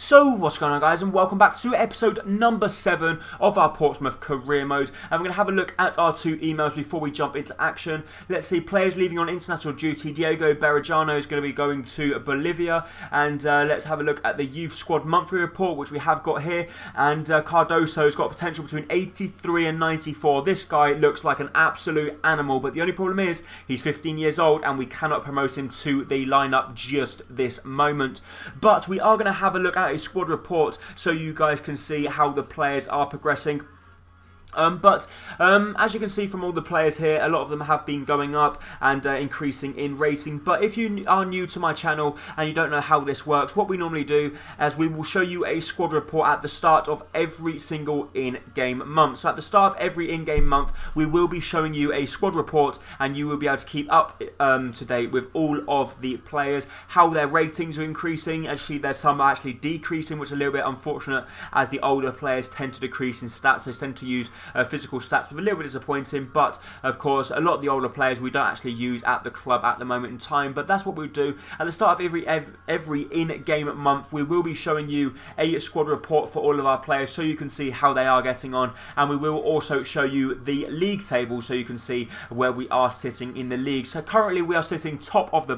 So what's going on, guys, and welcome back to episode number 7 of our Portsmouth career mode. And we're going to have a look at our 2 emails before we jump into action. Let's see, players leaving on international duty. Diego Berrajano is going to be going to Bolivia. And let's have a look at the youth squad monthly report, which we have got here. And Cardoso has got potential between 83 and 94. This guy looks like an absolute animal, but the only problem is he's 15 years old and we cannot promote him to the lineup just this moment. But we are going to have a look at a squad report so you guys can see how the players are progressing. As you can see from all the players here, a lot of them have been going up and increasing in rating. But if you are new to my channel and you don't know how this works, what we normally do is we will show you a squad report at the start of every single in-game month. So at the start of every in-game month, we will be showing you a squad report and you will be able to keep up to date with all of the players, how their ratings are increasing. Actually, there's some actually decreasing, which is a little bit unfortunate as the older players tend to decrease in stats. They tend to use physical stats, with a little bit disappointing, but of course a lot of the older players we don't actually use at the club at the moment in time. But that's what we'll do at the start of every in-game month. We will be showing you a squad report for all of our players so you can see how they are getting on, and we will also show you the league table so you can see where we are sitting in the league. So currently we are sitting top of the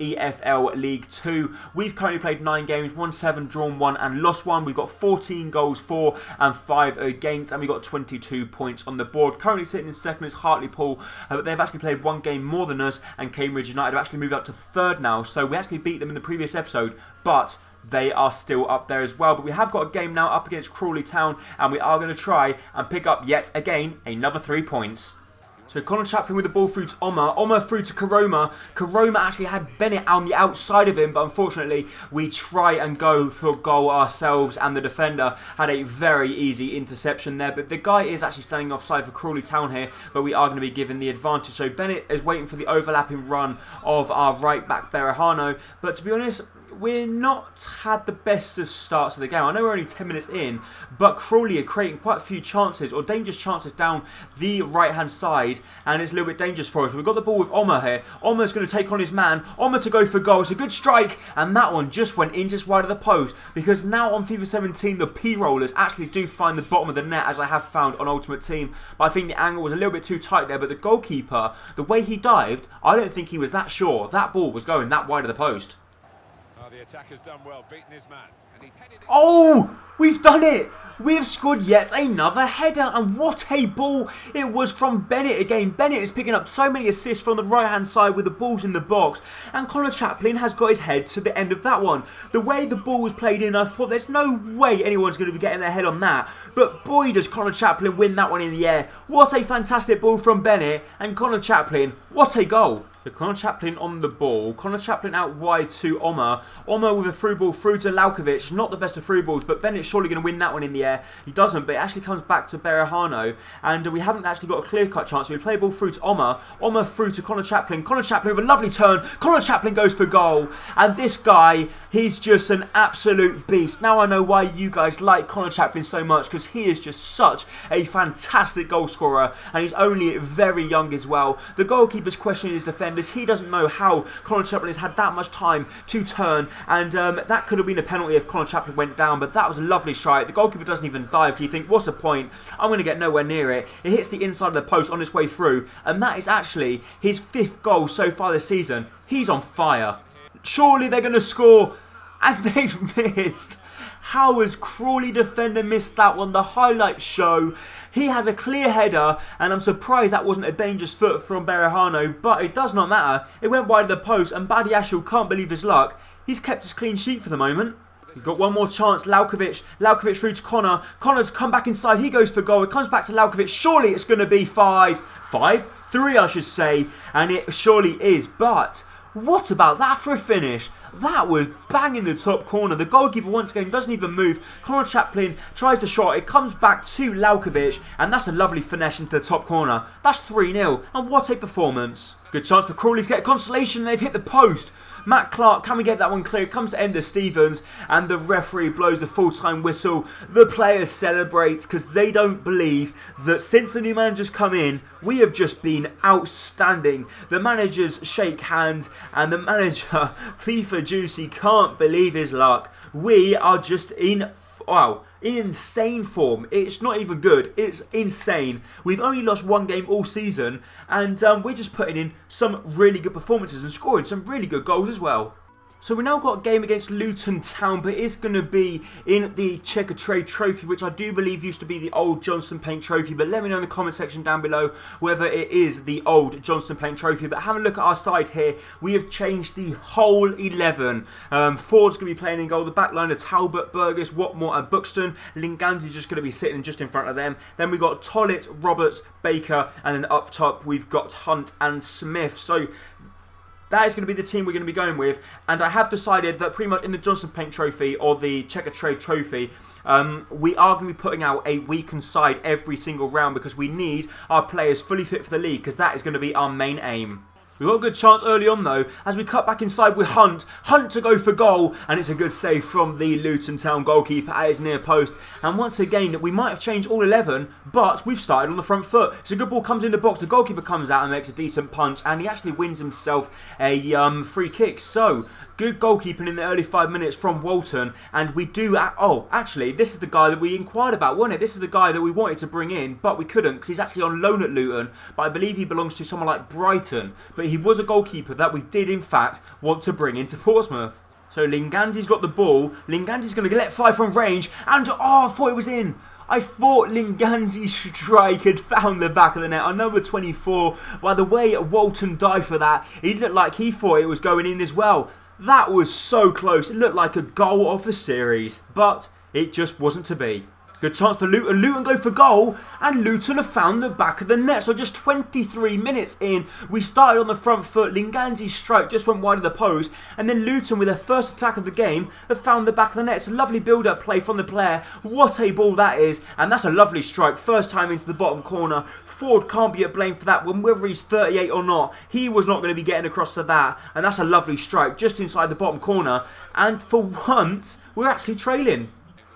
EFL League 2. We've currently played 9 games, won 7, drawn 1 and lost 1. We've got 14 goals for and 5 against, and we've got 22 points on the board. Currently sitting in second is Hartlepool, but they've actually played 1 game more than us, and Cambridge United have actually moved up to 3rd now. So we actually beat them in the previous episode, but they are still up there as well. But we have got a game now up against Crawley Town, and we are going to try and pick up yet again another 3 points. So Connor Chaplin with the ball through to Omar through to Karoma. Karoma actually had Bennett on the outside of him, but unfortunately we try and go for goal ourselves, and the defender had a very easy interception there. But the guy is actually standing offside for Crawley Town here, but we are going to be given the advantage. So Bennett is waiting for the overlapping run of our right back Berrajano, but to be honest, we're not had the best of starts of the game. I know we're only 10 minutes in, but Crawley are creating quite a few chances, or dangerous chances down the right-hand side, and it's a little bit dangerous for us. We've got the ball with Omar here. Omar's going to take on his man. Omar to go for goal. It's a good strike, and that one just went in just wide of the post, because now on FIFA 17, the P-rollers actually do find the bottom of the net, as I have found on Ultimate Team. But I think the angle was a little bit too tight there, but the goalkeeper, the way he dived, I don't think he was that sure that ball was going that wide of the post. The attacker's done well, beating his man. And oh, we've done it! We have scored yet another header, and what a ball it was from Bennett again. Bennett is picking up so many assists from the right hand side with the balls in the box, and Connor Chaplin has got his head to the end of that one. The way the ball was played in, I thought there's no way anyone's going to be getting their head on that, but boy does Connor Chaplin win that one in the air. What a fantastic ball from Bennett, and Connor Chaplin, what a goal. So Connor Chaplin on the ball. Connor Chaplin out wide to Omar. Omar with a through ball through to Laukovic. Not the best of through balls, but Bennett's surely going to win that one in the air. He doesn't, but it actually comes back to Berrajano. And we haven't actually got a clear-cut chance. So we play ball through to Omar. Omar through to Connor Chaplin. Connor Chaplin with a lovely turn. Connor Chaplin goes for goal. And this guy, he's just an absolute beast. Now I know why you guys like Connor Chaplin so much, because he is just such a fantastic goal scorer. And he's only very young as well. The goalkeeper's questioning his defenders. He doesn't know how Connor Chaplin has had that much time to turn, and that could have been a penalty if Connor Chaplin went down, but that was a lovely strike. The goalkeeper doesn't even dive. You think, what's the point? I'm going to get nowhere near it. It hits the inside of the post on its way through, and that is actually his 5th goal so far this season. He's on fire. Surely they're going to score, and they've missed. How has Crawley defender missed that one? The highlights show he has a clear header, and I'm surprised that wasn't a dangerous foot from Berrajano, but it does not matter. It went wide of the post, and Badiashile can't believe his luck. He's kept his clean sheet for the moment. He's got one more chance. Laukovic through to Connor. Connor to come back inside. He goes for goal. It comes back to Laukovic. Surely it's going to be 3 I should say, and it surely is, but what about that for a finish? That was bang in the top corner. The goalkeeper once again doesn't even move. Connor Chaplin tries the shot. It comes back to Laukovic, and that's a lovely finesse into the top corner. That's 3-0, and what a performance. Good chance for Crawley to get a consolation, and they've hit the post. Matt Clark, can we get that one clear? It comes to Ender Stevens, and the referee blows the full-time whistle. The players celebrate because they don't believe that since the new manager's come in, we have just been outstanding. The managers shake hands, and the manager, FIFA Juicy, can't believe his luck. We are just in insane form. It's not even good, it's insane. We've only lost one game all season, and we're just putting in some really good performances and scoring some really good goals as well. So we've now got a game against Luton Town, but it's going to be in the Checker Trade Trophy, which I do believe used to be the old Johnston Paint Trophy. But let me know in the comment section down below whether it is the old Johnston Paint Trophy. But have a look at our side here. We have changed the whole 11. Ford's going to be playing in goal. The back line of Talbot, Burgess, Watmore and Buxton. Linganzi's just going to be sitting just in front of them. Then we've got Tollett, Roberts, Baker, and then up top we've got Hunt and Smith. So that is going to be the team we're going to be going with, and I have decided that pretty much in the Johnston Paint Trophy or the Checker Trade Trophy, we are going to be putting out a weakened side every single round because we need our players fully fit for the league, because that is going to be our main aim. We've got a good chance early on though, as we cut back inside with Hunt. Hunt to go for goal, and it's a good save from the Luton Town goalkeeper at his near post. And once again, we might have changed all 11, but we've started on the front foot. It's a good ball, comes in the box, the goalkeeper comes out and makes a decent punch, and he actually wins himself a free kick. So, good goalkeeping in the early 5 minutes from Walton, and we do... Oh, actually, this is the guy that we inquired about, wasn't it? This is the guy that we wanted to bring in, but we couldn't, because he's actually on loan at Luton, but I believe he belongs to someone like Brighton. But he was a goalkeeper that we did, in fact, want to bring into Portsmouth. So Linganzi's got the ball. Linganzi's going to let fly from range, and I thought it was in. I thought Linganzi's strike had found the back of the net. I know we're 24. By the way Walton died for that, he looked like he thought it was going in as well. That was so close. It looked like a goal of the series, but it just wasn't to be. Good chance for Luton. Luton go for goal, and Luton have found the back of the net. So just 23 minutes in, we started on the front foot. Linganzi's strike just went wide of the post, and then Luton, with their first attack of the game, have found the back of the net. It's a lovely build-up play from the player. What a ball that is, and that's a lovely strike. First time into the bottom corner. Ford can't be at blame for that one, whether he's 38 or not. He was not going to be getting across to that, and that's a lovely strike just inside the bottom corner. And for once, we're actually trailing.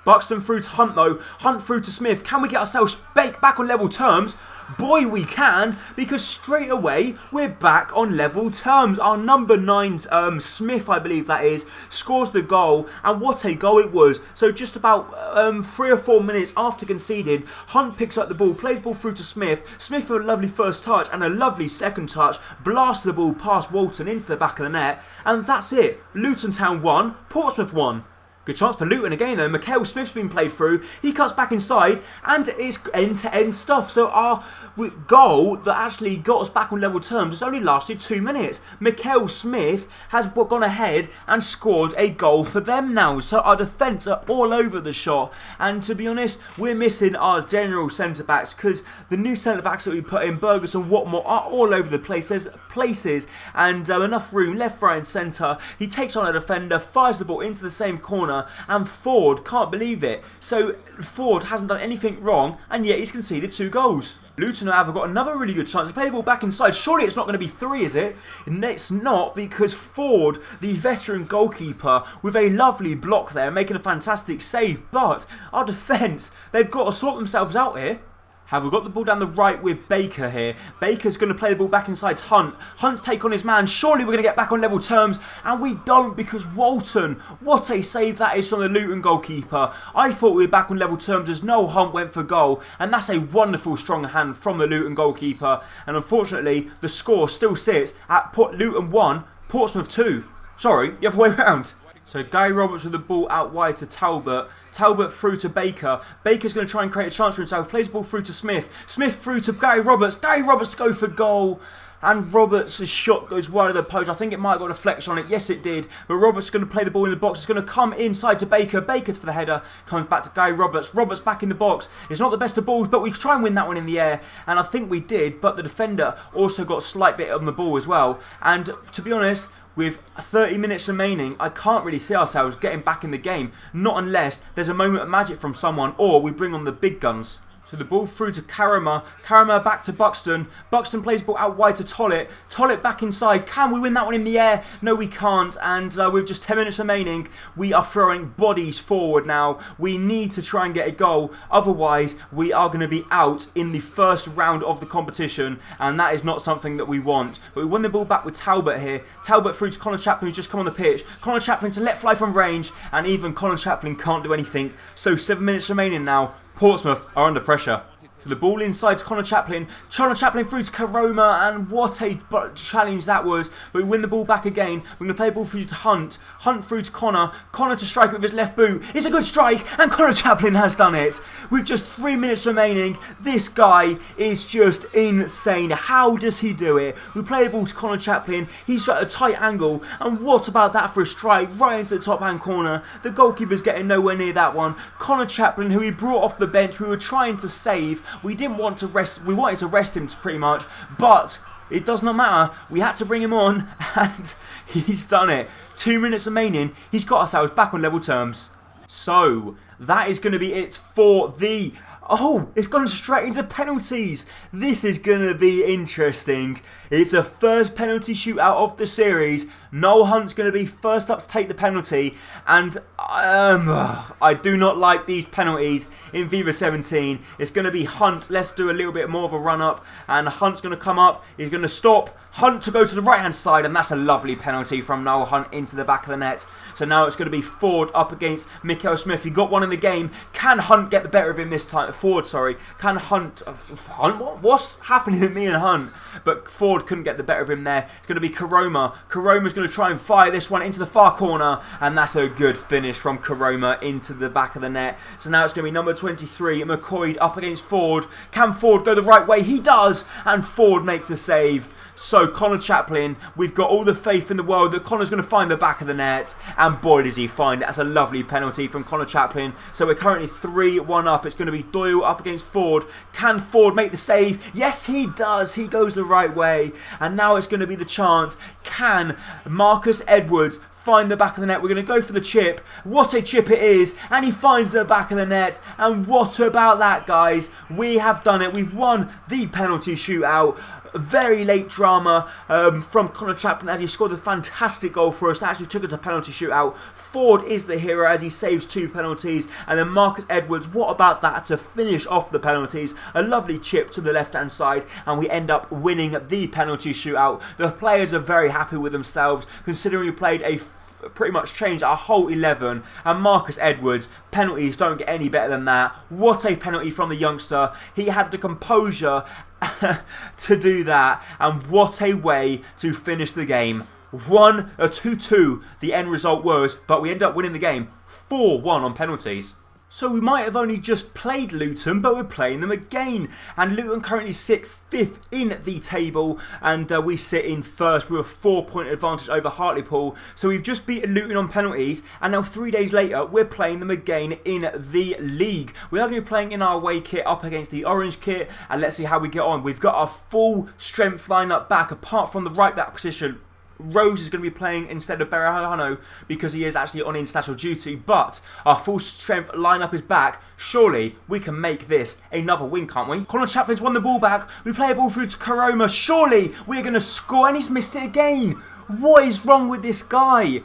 Buxton through to Hunt though. Hunt through to Smith. Can we get ourselves back on level terms? Boy, we can, because straight away we're back on level terms. Our number 9, Smith, I believe that is, scores the goal, and what a goal it was. So just about 3 or 4 minutes after conceding, Hunt picks up the ball, plays the ball through to Smith. Smith with a lovely first touch and a lovely second touch, blasts the ball past Walton into the back of the net, and that's it. Luton Town 1, Portsmouth 1. Good chance for Luton again though. Mikael Smith's been played through. He cuts back inside, and it's end-to-end stuff. So our goal that actually got us back on level terms has only lasted 2 minutes. Mikael Smith has gone ahead and scored a goal for them now. So our defence are all over the shot. And to be honest, we're missing our general centre-backs, because the new centre-backs that we put in, Burgess and Watmore, are all over the place. There's places and enough room left, right and centre. He takes on a defender, fires the ball into the same corner, and Ford can't believe it. So Ford hasn't done anything wrong, and yet he's conceded 2 goals. Luton have got another really good chance to play the ball back inside. Surely it's not going to be 3, is it? And it's not, because Ford, the veteran goalkeeper, with a lovely block there, making a fantastic save. But our defence, they've got to sort themselves out here. Have we got the ball down the right with Baker here? Baker's going to play the ball back inside to Hunt. Hunt's take on his man. Surely we're going to get back on level terms. And we don't, because Walton, what a save that is from the Luton goalkeeper. I thought we were back on level terms as Noel Hunt went for goal. And that's a wonderful strong hand from the Luton goalkeeper. And unfortunately, the score still sits at Luton 1, Portsmouth 2. Sorry, the other way around. So Gary Roberts with the ball out wide to Talbot. Talbot through to Baker. Baker's going to try and create a chance for himself. Plays the ball through to Smith. Smith through to Gary Roberts. Gary Roberts to go for goal. And Roberts' shot goes wide of the post. I think it might have got a flex on it. Yes, it did. But Roberts is going to play the ball in the box. It's going to come inside to Baker. Baker for the header. Comes back to Gary Roberts. Roberts back in the box. It's not the best of balls, but we try and win that one in the air. And I think we did. But the defender also got a slight bit on the ball as well. And to be honest, with 30 minutes remaining, I can't really see ourselves getting back in the game. Not unless there's a moment of magic from someone, or we bring on the big guns. So the ball through to Karama. Karama back to Buxton. Buxton plays ball out wide to Tollett. Tollett back inside. Can we win that one in the air? No, we can't. And with just 10 minutes remaining, we are throwing bodies forward now. We need to try and get a goal. Otherwise, we are going to be out in the first round of the competition. And that is not something that we want. But we won the ball back with Talbot here. Talbot through to Colin Chaplin, who's just come on the pitch. Colin Chaplin to let fly from range. And even Colin Chaplin can't do anything. So 7 minutes remaining now. Portsmouth are under pressure. So the ball inside to Connor Chaplin. Connor Chaplin through to Karoma, and what a challenge that was. But we win the ball back again. We're going to play ball through to Hunt. Hunt through to Connor. Connor to strike with his left boot. It's a good strike, and Connor Chaplin has done it. With just 3 minutes remaining, this guy is just insane. How does he do it? We play the ball to Connor Chaplin. He's at a tight angle, and what about that for a strike right into the top hand corner? The goalkeeper's getting nowhere near that one. Connor Chaplin, who he brought off the bench, we were trying to save. We didn't want to rest. We wanted to rest him pretty much, but it does not matter. We had to bring him on, and he's done it. 2 minutes remaining. He's got ourselves back on level terms. So that is going to be it for the... Oh, it's gone straight into penalties. This is going to be interesting. It's a first penalty shootout of the series. Noel Hunt's going to be first up to take the penalty. And I do not like these penalties in FIFA 17. It's going to be Hunt. Let's do a little bit more of a run up. And Hunt's going to come up. He's going to stop. Hunt to go to the right hand side, and that's a lovely penalty from Noel Hunt into the back of the net. So now it's going to be Ford up against Mikael Smith. He got one in the game. Can Hunt get the better of him this time? Ford, sorry. Can Hunt... What's happening with me and Hunt? But Ford couldn't get the better of him there. It's going to be Karoma. Karoma's going to try and fire this one into the far corner, and that's a good finish from Karoma into the back of the net. So now it's going to be number 23, McCoy up against Ford. Can Ford go the right way? He does, and Ford makes a save. So Connor Chaplin, we've got all the faith in the world that Connor's going to find the back of the net, and boy does he find it. That's a lovely penalty from Connor Chaplin. So we're currently 3-1 up. It's going to be Doyle up against Ford. Can Ford make the save? Yes, he does. He goes the right way. And now it's going to be the chance. Can Marcus Edwards find the back of the net? We're going to go for the chip. What a chip it is. And he finds the back of the net. And what about that, guys? We have done it. We've won the penalty shootout. Very late drama from Connor Chaplin as he scored a fantastic goal for us that actually took it to penalty shootout. Ford is the hero as he saves 2 penalties, and then Marcus Edwards, what about that to finish off the penalties? A lovely chip to the left hand side, and we end up winning the penalty shootout. The players are very happy with themselves considering we played a pretty much changed our whole 11, and Marcus Edwards, penalties don't get any better than that. What a penalty from the youngster. He had the composure to do that, and what a way to finish the game. 2-2 the end result was, but we end up winning the game 4-1 on penalties. So we might have only just played Luton, but we're playing them again. And Luton currently sit 5th in the table, and we sit in 1st with a 4-point advantage over Hartlepool. So we've just beaten Luton on penalties, and now 3 days later, we're playing them again in the league. We are going to be playing in our away kit up against the orange kit, and let's see how we get on. We've got our full strength lineup back, apart from the right back position. Rose is going to be playing instead of Berahano because he is actually on international duty, but our full strength lineup is back. Surely we can make this another win, can't we? Connor Chaplin's won the ball back. We play a ball through to Karoma. Surely we're going to score, and he's missed it again. What is wrong with this guy?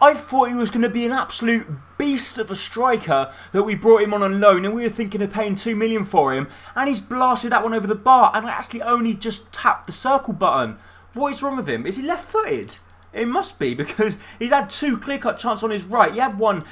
I thought he was going to be an absolute beast of a striker that we brought him on loan, and we were thinking of paying 2 million for him, and he's blasted that one over the bar, and I actually only just tapped the circle button. What is wrong with him? Is he left-footed? It must be, because he's had 2 clear-cut chances on his right. He had one,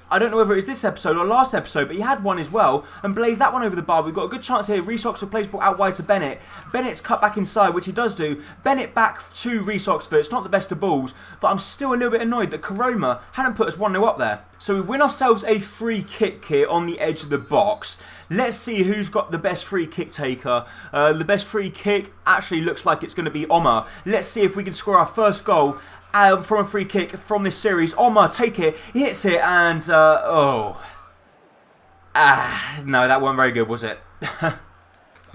I don't know whether it was this episode or last episode, but he had one as well and blazed that one over the bar. We've got a good chance here. Reece Oxford plays ball out wide to Bennett. Bennett's cut back inside, which he does do. Bennett back to Reece Oxford. It's not the best of balls, but I'm still a little bit annoyed that Karoma hadn't put us 1-0 up there. So we win ourselves a free kick here on the edge of the box. Let's see who's got the best free kick taker. The best free kick actually looks like it's going to be Omar. Let's see if we can score our first goal from a free kick from this series. Omar, take it. He hits it, and no, that wasn't very good, was it?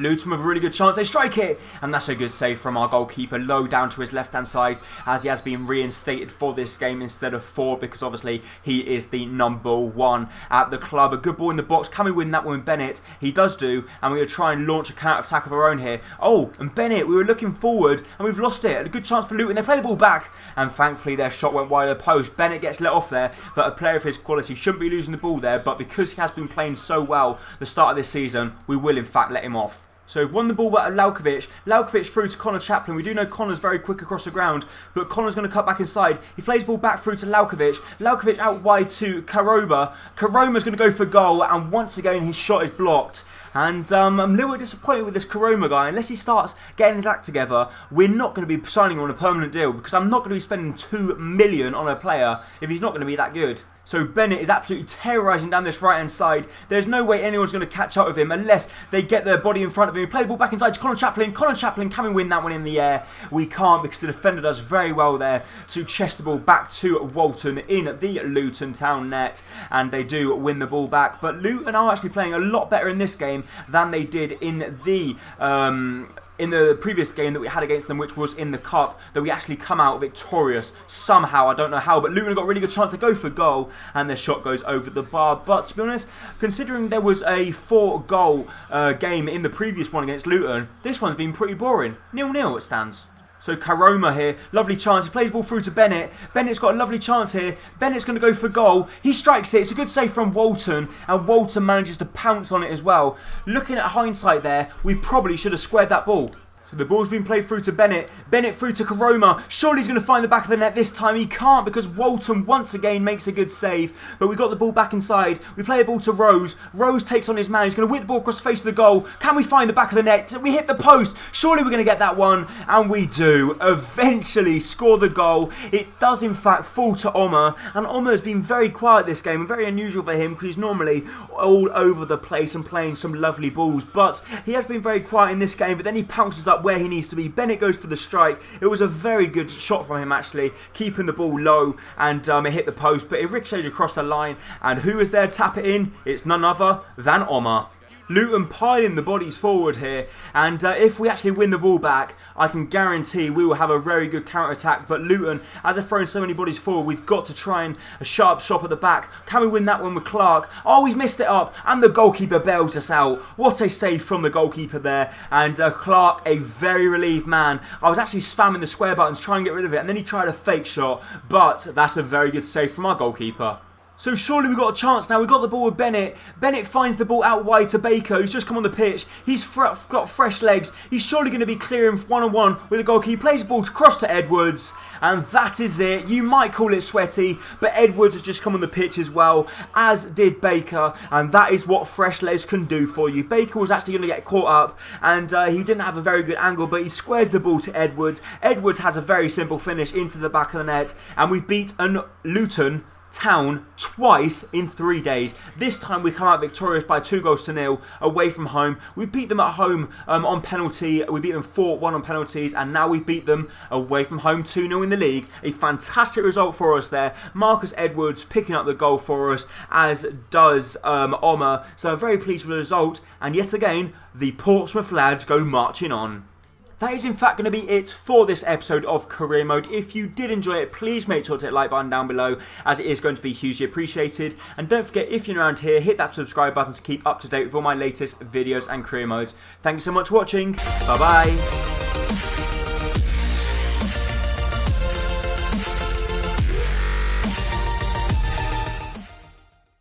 Luton with a really good chance. They strike it. And that's a good save from our goalkeeper. Low down to his left-hand side as he has been reinstated for this game instead of 4 because obviously he is the number 1 at the club. A good ball in the box. Can we win that one with Bennett? He does do. And we're going to try and launch a counter-attack of our own here. Oh, and Bennett, we were looking forward and we've lost it. A good chance for Luton. They play the ball back. And thankfully their shot went wide of the post. Bennett gets let off there. But a player of his quality shouldn't be losing the ball there. But because he has been playing so well the start of this season, we will in fact let him off. So we've won the ball at Laukovic. Laukovic through to Connor Chaplin. We do know Connor's very quick across the ground, but Connor's going to cut back inside. He plays the ball back through to Laukovic. Laukovic out wide to Karoma. Karoma's going to go for goal, and once again his shot is blocked. And I'm a little bit disappointed with this Karoma guy. Unless he starts getting his act together, we're not going to be signing him on a permanent deal because I'm not going to be spending $2 million on a player if he's not going to be that good. So Bennett is absolutely terrorising down this right-hand side. There's no way anyone's going to catch up with him unless they get their body in front of him. We play the ball back inside to Connor Chaplin. Connor Chaplin, can we win that one in the air? We can't because the defender does very well there to chest the ball back to Walton in the Luton town net. And they do win the ball back. But Luton are actually playing a lot better in this game than they did in the previous game that we had against them, which was in the Cup, that we actually come out victorious somehow. I don't know how, but Luton got a really good chance to go for goal, and their shot goes over the bar. But to be honest, considering there was a 4-goal game in the previous one against Luton, this one's been pretty boring. 0-0 it stands. So Karoma here, lovely chance. He plays the ball through to Bennett. Bennett's got a lovely chance here. Bennett's going to go for goal. He strikes it. It's a good save from Walton. And Walton manages to pounce on it as well. Looking at hindsight there, we probably should have squared that ball. So the ball's been played through to Bennett. Bennett through to Karoma. Surely he's going to find the back of the net this time. He can't because Walton once again makes a good save. But we got the ball back inside. We play a ball to Rose. Rose takes on his man. He's going to whip the ball across the face of the goal. Can we find the back of the net? We hit the post. Surely we're going to get that one. And we do. Eventually score the goal. It does in fact fall to Omar. And Omar has been very quiet this game. And very unusual for him because he's normally all over the place and playing some lovely balls. But he has been very quiet in this game. But then he pounces up where he needs to be. Bennett goes for the strike. It was a very good shot from him actually, keeping the ball low, and it hit the post, but it ricocheted across the line. And who is there to tap it in? It's none other than Omar. Luton piling the bodies forward here, and if we actually win the ball back, I can guarantee we will have a very good counter-attack. But Luton, as they're throwing so many bodies forward, we've got to try and a sharp shot at the back. Can we win that one with Clark? Oh, he's missed it up, and the goalkeeper bails us out. What a save from the goalkeeper there. And Clark, a very relieved man. I was actually spamming the square buttons trying to get rid of it, and then he tried a fake shot, but that's a very good save from our goalkeeper. So surely we've got a chance now. We've got the ball with Bennett. Bennett finds the ball out wide to Baker, who's just come on the pitch. He's got fresh legs. He's surely going to be clearing one-on-one with the goalkeeper. He plays the ball across to Edwards. And that is it. You might call it sweaty, but Edwards has just come on the pitch as well, as did Baker. And that is what fresh legs can do for you. Baker was actually going to get caught up, and he didn't have a very good angle, but he squares the ball to Edwards. Edwards has a very simple finish into the back of the net. And we've beaten Luton Town twice in 3 days. This time we come out victorious by 2-0 away from home. We beat them at home on penalty. We beat them 4-1 on penalties, and now we beat them away from home 2-0 in the league. A fantastic result for us there. Marcus Edwards picking up the goal for us, as does Omar. So I'm very pleased with the result, and yet again the Portsmouth lads go marching on. That is in fact going to be it for this episode of Career Mode. If you did enjoy it, please make sure to hit the like button down below, as it is going to be hugely appreciated. And don't forget, if you're around here, hit that subscribe button to keep up to date with all my latest videos and career modes. Thank you so much for watching. Bye bye.